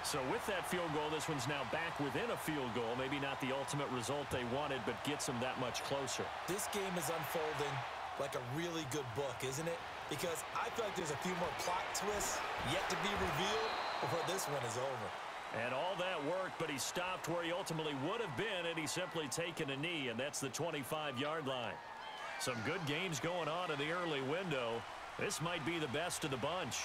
So with that field goal, this one's now back within a field goal. Maybe not the ultimate result they wanted, but gets them that much closer. This game is unfolding like a really good book, isn't it? Because I feel like there's a few more plot twists yet to be revealed before this one is over. And all that worked, but he stopped where he ultimately would have been, and he's simply taken a knee, and that's the 25-yard line. Some good games going on in the early window. This might be the best of the bunch.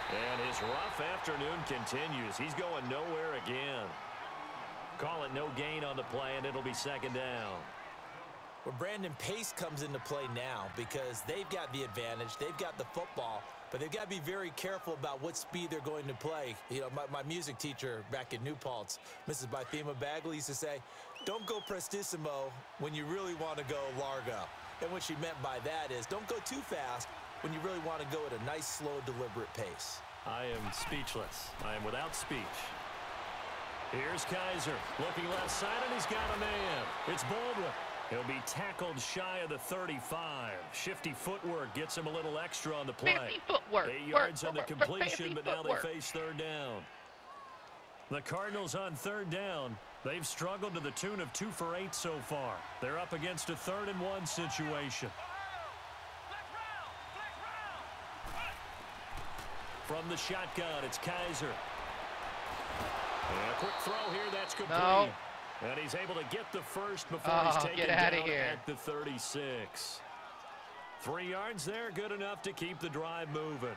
And his rough afternoon continues. He's going nowhere again. Call it no gain on the play, and it'll be second down. Well, Brandon, pace comes into play now because they've got the advantage. They've got the football, but they've got to be very careful about what speed they're going to play. You know, my music teacher back in New Paltz, Mrs. Bythema Bagley, used to say, don't go prestissimo when you really want to go largo. And what she meant by that is don't go too fast when you really want to go at a nice, slow, deliberate pace. I am speechless. I am without speech. Here's Kaiser looking left side, and he's got a man. It's Baldwin. He'll be tackled shy of the 35. Shifty footwork gets him a little extra on the play. 50 footwork. 8 yards on the completion, but now they face third down. The Cardinals on third down. They've struggled to the tune of 2 for 8 so far. They're up against a 3rd and 1 situation. From the shotgun, it's Kaiser. And a quick throw here, that's complete. No. And he's able to get the first before he's taken down at the 36. 3 yards there, good enough to keep the drive moving.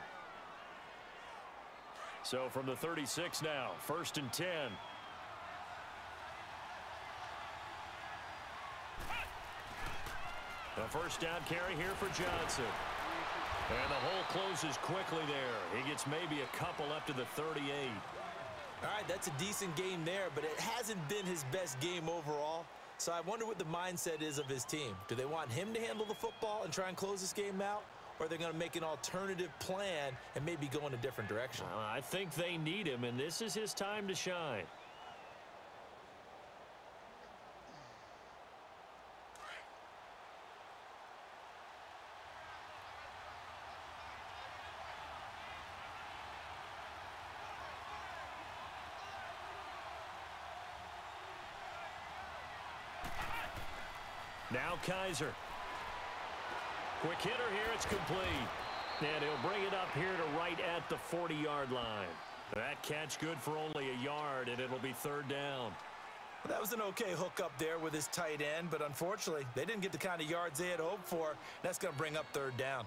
So from the 36 now, 1st and 10. A first down carry here for Johnson. And the hole closes quickly there. He gets maybe a couple up to the 38. All right, that's a decent game there, but it hasn't been his best game overall. So I wonder what the mindset is of his team. Do they want him to handle the football and try and close this game out? Or are they going to make an alternative plan and maybe go in a different direction? I think they need him, and this is his time to shine. Now Kaiser. Quick hitter here, it's complete. And he'll bring it up here to right at the 40-yard line. That catch good for only a yard, and it'll be third down. Well, that was an okay hook up there with his tight end, but unfortunately, they didn't get the kind of yards they had hoped for. That's going to bring up third down.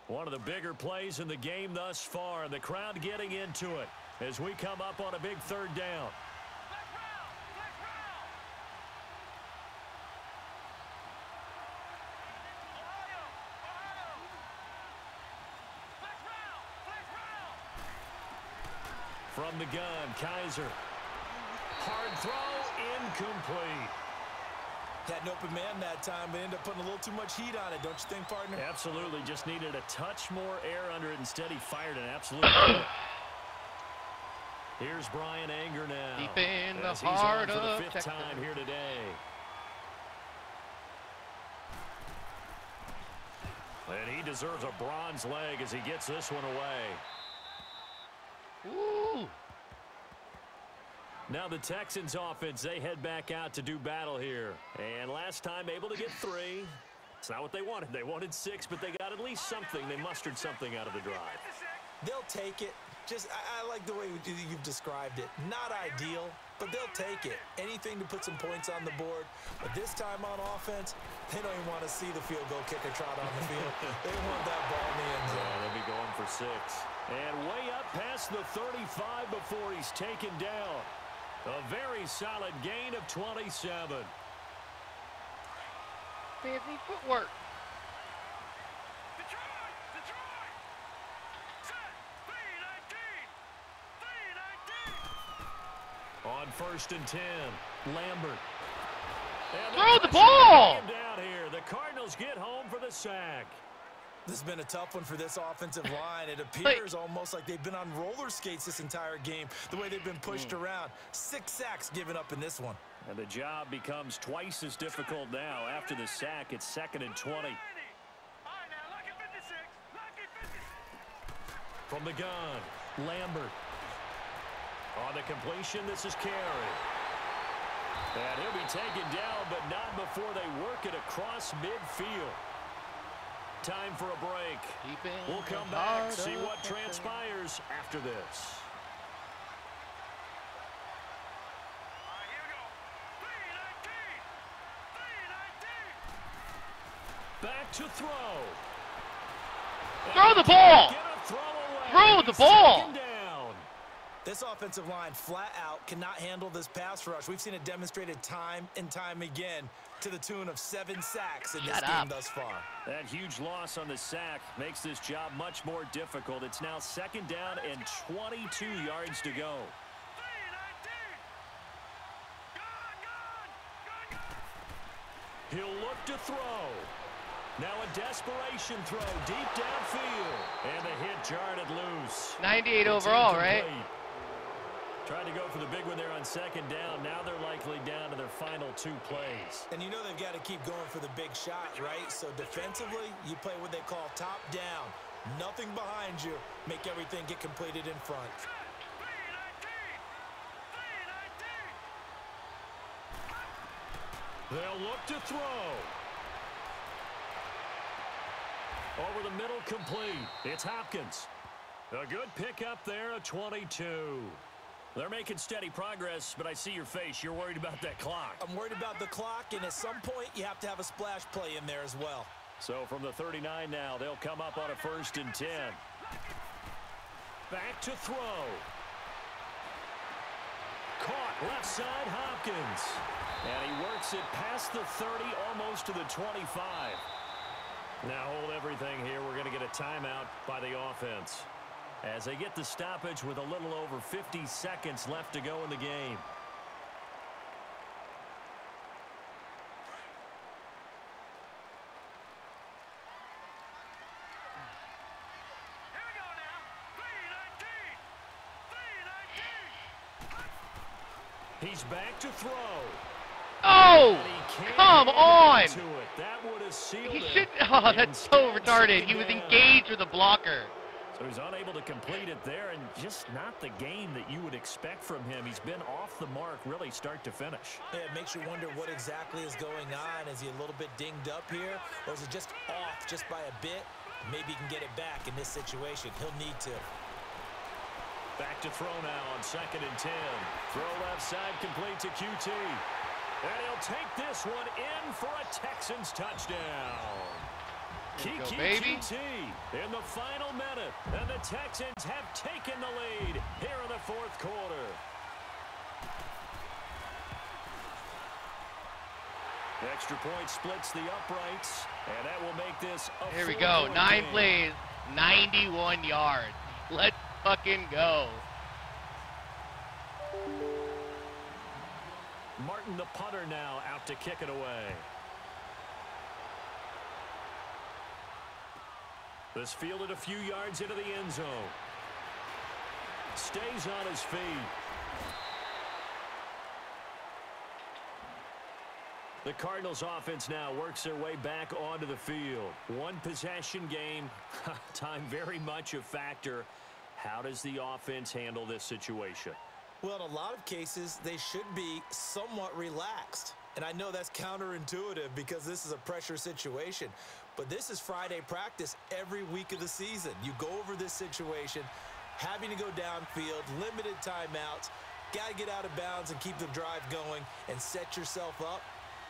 One of the bigger plays in the game thus far, and the crowd getting into it as we come up on a big third down. From the gun, Kaiser. Hard throw, incomplete. Had an open man that time, but ended up putting a little too much heat on it, don't you think, partner? Absolutely. Just needed a touch more air under it. Instead, he fired an absolute. Here's Brian Anger now. Deep in the he's heart on for the of 5th Texas. time here today. And he deserves a bronze leg as he gets this one away. Ooh. Now the Texans offense, they head back out to do battle here. And last time able to get 3. It's not what they wanted. They wanted 6, but they got at least something. They mustered something out of the drive. They'll take it. I like the way you've described it. Not ideal, but they'll take it. Anything to put some points on the board. But this time on offense, they don't even want to see the field goal kicker trot on the field. They want that ball in the end zone. Yeah, they'll be going for 6. And way up past the 35 before he's taken down. A very solid gain of 27. Fancy footwork. On 1st and 10, Lambert. And Throw the ball! Down here. The Cardinals get home for the sack. This has been a tough one for this offensive line. It appears almost like they've been on roller skates this entire game, the way they've been pushed around. 6 sacks given up in this one. And the job becomes twice as difficult now. After the sack, it's 2nd and 20. From the gun, Lambert. On the completion, this is Carey. And he'll be taken down, but not before they work it across midfield. Time for a break. We'll come back, see what transpires after this. Back to throw. Throw the ball! Throw the ball! This offensive line flat out cannot handle this pass rush. We've seen it demonstrated time and time again to the tune of 7 sacks in this game thus far. That huge loss on the sack makes this job much more difficult. It's now 2nd down and 22 yards to go. He'll look to throw. Now a desperation throw deep downfield. And the hit jarred it loose. 98 overall, right? Tried to go for the big one there on 2nd down. Now they're likely down to their final 2 plays. And you know they've got to keep going for the big shot, right? So defensively, you play what they call top down. Nothing behind you. Make everything get completed in front. They'll look to throw. Over the middle, complete. It's Hopkins. A good pickup there, a 22. They're making steady progress, but I see your face. You're worried about that clock. I'm worried about the clock, and at some point, you have to have a splash play in there as well. So from the 39 now, they'll come up on a 1st and 10. Back to throw. Caught left side, Hopkins. And he works it past the 30, almost to the 25. Now hold everything here. We're going to get a timeout by the offense, as they get the stoppage with a little over 50 seconds left to go in the game. Here we go now. 3-19. He's back to throw. Oh, come on! That would have sealed He it. should. Oh, that's so retarded. He was engaged with a blocker. So he's unable to complete it there, and just not the game that you would expect from him. He's been off the mark really start to finish. Yeah, it makes you wonder what exactly is going on. Is he a little bit dinged up here, or is it just off just by a bit? Maybe he can get it back in this situation. He'll need to. Back to throw now on 2nd and 10. Throw left side, complete to QT. And he'll take this one in for a Texans touchdown. Kiki QT in the final minute. And the Texans have taken the lead here in the 4th quarter. Extra point splits the uprights, and that will make this a Here we go. 9 game. plays, 91 yards. Let's fucking go. Martin, the punter, now out to kick it away. This fielded a few yards into the end zone. Stays on his feet. The Cardinals offense now works their way back onto the field. 1 possession game. Time very much a factor. How does the offense handle this situation? Well, in a lot of cases, they should be somewhat relaxed. And I know that's counterintuitive because this is a pressure situation. But this is Friday practice every week of the season. You go over this situation, having to go downfield, limited timeouts, got to get out of bounds and keep the drive going and set yourself up.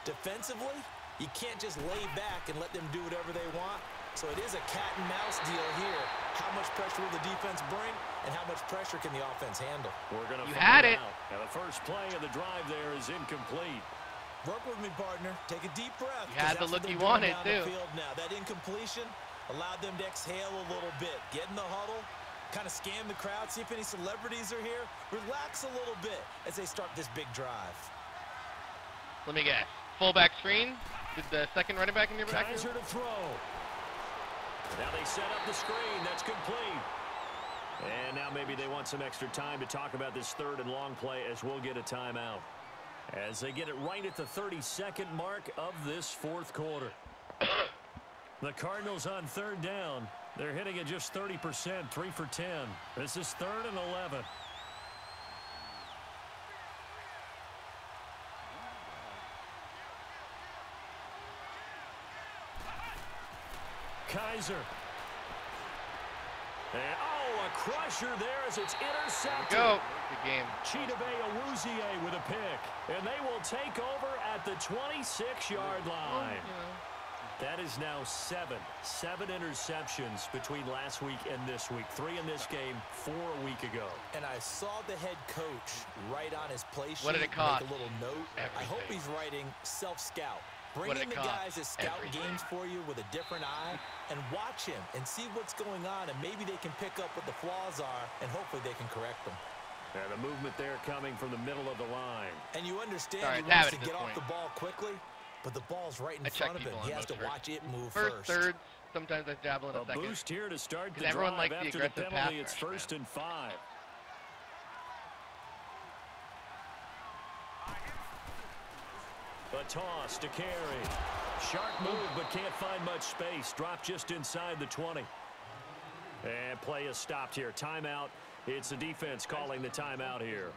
Defensively, you can't just lay back and let them do whatever they want. So it is a cat and mouse deal here. How much pressure will the defense bring, and how much pressure can the offense handle? We're going to find out. Now the first play of the drive there is incomplete. Work with me, partner. Take a deep breath. You had the look you wanted, too. Now, that incompletion allowed them to exhale a little bit. Get in the huddle, kind of scan the crowd, see if any celebrities are here. Relax a little bit as they start this big drive. Let me guess. Fullback screen. Did the second running back in your back? Kaiser to throw. Now they set up the screen. That's complete. And now maybe they want some extra time to talk about this third and long play as we'll get a timeout. As they get it right at the 32nd mark of this fourth quarter. The Cardinals on third down. They're hitting it just 30%, 3 for 10. This is 3rd and 11. Kaiser. And, oh, a crusher there as it's intercepted. Go. Good game. Chidobe Awuzie with a pick. And they will take over at the 26-yard line. That is now 7 interceptions between last week and this week. 3 in this game, 4 a week ago. And I saw the head coach write on his play sheet, what did it cost? make a little note. Everything. I hope he's writing self-scout. Bring in the guys that scout games for you with a different eye and watch him and see what's going on, and maybe they can pick up what the flaws are, and hopefully they can correct them. And the movement there coming from the middle of the line. And you understand Sorry, he wants to get off the ball quickly, but the ball's right in front of him. He has to watch it move first. Third, sometimes I dabble in a second. Boost here to start the everyone drive likes the after the aggressive penalty. pass It's rush, 1st and 5. A toss to carry. Sharp move, but can't find much space. Dropped just inside the 20. And play is stopped here. Timeout. It's the defense calling the timeout here.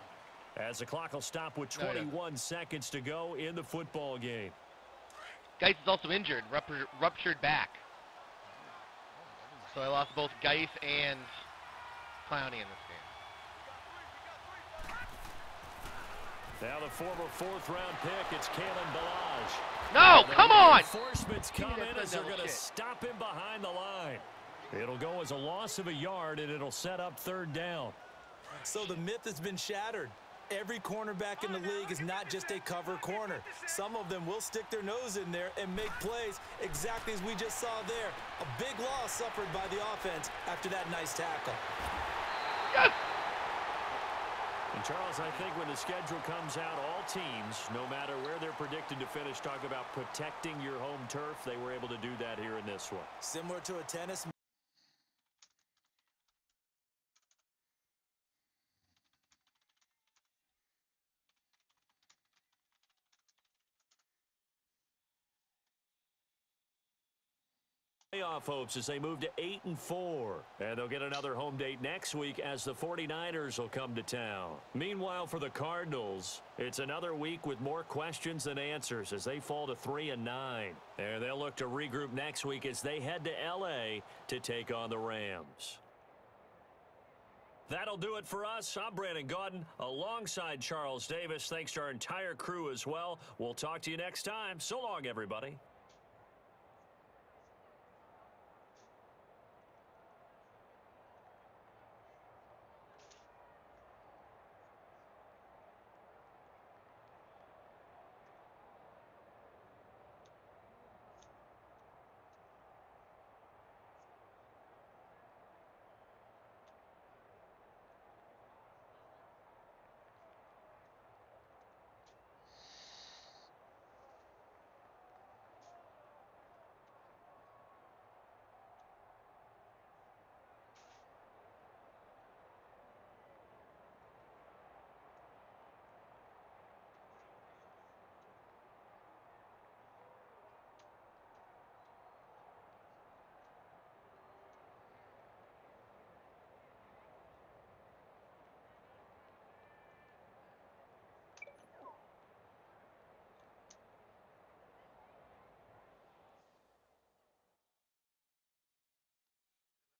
As the clock will stop with 21 seconds to go in the football game. Geis is also injured, ruptured back. So I lost both Geis and Clowney in this game. Now the former 4th-round pick, it's Kalen Ballage. No, come on! Reinforcements come in as they're going to stop him behind the line. It'll go as a loss of a yard, and it'll set up 3rd down. So the myth has been shattered. Every cornerback in the league is not just a cover corner. Some of them will stick their nose in there and make plays exactly as we just saw there. A big loss suffered by the offense after that nice tackle. Yes! And Charles, I think when the schedule comes out, all teams, no matter where they're predicted to finish, talk about protecting your home turf. They were able to do that here in this one. Similar to a tennis playoff hopes as they move to 8-4. And they'll get another home date next week as the 49ers will come to town. Meanwhile, for the Cardinals, it's another week with more questions than answers as they fall to 3-9. And they'll look to regroup next week as they head to L.A. to take on the Rams. That'll do it for us. I'm Brandon Gaudin alongside Charles Davis. Thanks to our entire crew as well. We'll talk to you next time. So long, everybody.